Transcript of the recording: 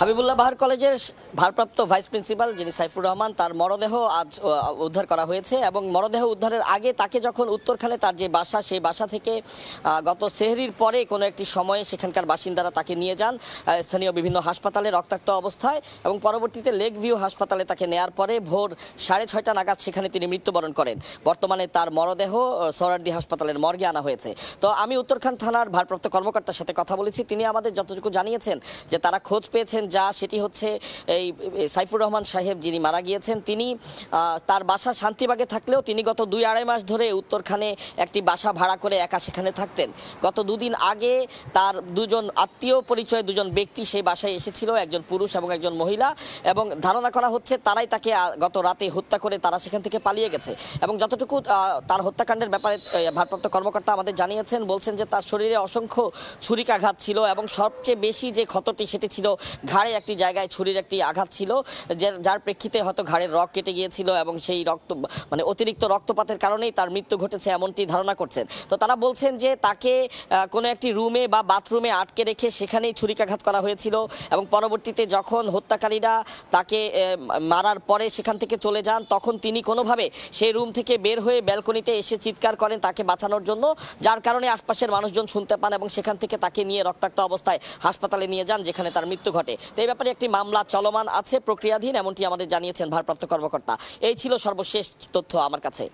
হাবিবুল্লাহ বাহার কলেজের ভারপ্রাপ্ত vice principal যিনি সাইফুর রহমান তার মরদেহ আজ উদ্ধার করা হয়েছে এবং মরদেহ উদ্ধারের আগে তাকে যখন উত্তরখানে তার যে বাসা সেই বাসা থেকে গত সেহরির পরে কোনো একটি সময়ে সেখানকার বাসিন্দারা তাকে নিয়ে যান স্থানীয় বিভিন্ন হাসপাতালে রক্তাক্ত অবস্থায় এবং পরবর্তীতে লেক ভিউ হাসপাতালে তাকে নেয়ার পরে ভোর 6:30 নাগাদ সেখানে তিনি মৃত্যুবরণ করেন। বর্তমানে তার মরদেহ সোহরাওয়ার্দী হাসপাতালের মর্গে আনা হয়েছে। তো আমি উত্তরখান থানার ভারপ্রাপ্ত কর্মকর্তার সাথে কথা বলেছি, তিনি আমাদের যতটুকু জানিয়েছেন যে তারা খোঁজ পেয়েছেন যা সেটি হচ্ছে এই সাইফুর রহমান সাহেব যিনি মারা গিয়েছেন তিনি তার বাসা শান্তিবাগে থাকলেও তিনি গত 2-2.5 মাস ধরে উত্তরখানে একটি বাসা ভাড়া করে একা সেখানে থাকতেন। গত 2 দিন আগে তার দুজন আত্মীয় পরিচয় দুজন ব্যক্তি সেই বাসায় এসেছিল, একজন পুরুষ এবং একজন মহিলা, এবং ধারণা করা হচ্ছে তারাই তাকে গত রাতে হত্যা করে তারা সেখান থেকে পালিয়ে গেছে। এবং যতটুকু তার হত্যাকাণ্ডের ব্যাপারে ভারপ্রাপ্ত কর্মকর্তা আমাদের জানিয়েছেন, বলছেন যে তার শরীরে অসংখ্য ছুরিকাঘাত ছিল এবং সবচেয়ে বেশি যে ক্ষতটি সেটি ছিল ঘাড়ে একটি জায়গায় ছুরির একটি আঘাত ছিল, যার প্রেক্ষিতে হয়তো ঘাড়ের রগ কেটে গিয়েছিল এবং সেই রক্ত মানে অতিরিক্ত রক্তপাতের কারণেই তার মৃত্যু ঘটেছে এমনটি ধারণা করছেন। তো তারা বলছেন যে তাকে কোনো একটি রুমে বা বাথরুমে আটকে রেখে সেখানেই ছুরিকাঘাত করা হয়েছিল এবং পরবর্তীতে যখন হত্যাকারীরা তাকে মারার পরে সেখান থেকে চলে যান তখন তিনি কোনোভাবে সেই রুম থেকে বের হয়ে ব্যালকনিতে এসে চিৎকার করেন তাকে বাঁচানোর জন্য, যার কারণে আশপাশের মানুষজন শুনতে পান এবং সেখান থেকে তাকে নিয়ে রক্তাক্ত অবস্থায় হাসপাতালে নিয়ে যান যেখানে তার মৃত্যু ঘটে। তো এই ব্যাপারে একটি মামলা চলমান আছে, প্রক্রিয়াধীন, এমনটি আমাদের জানিয়েছেন ভারপ্রাপ্ত কর্মকর্তা। এই ছিল সর্বশেষ তথ্য আমার কাছে।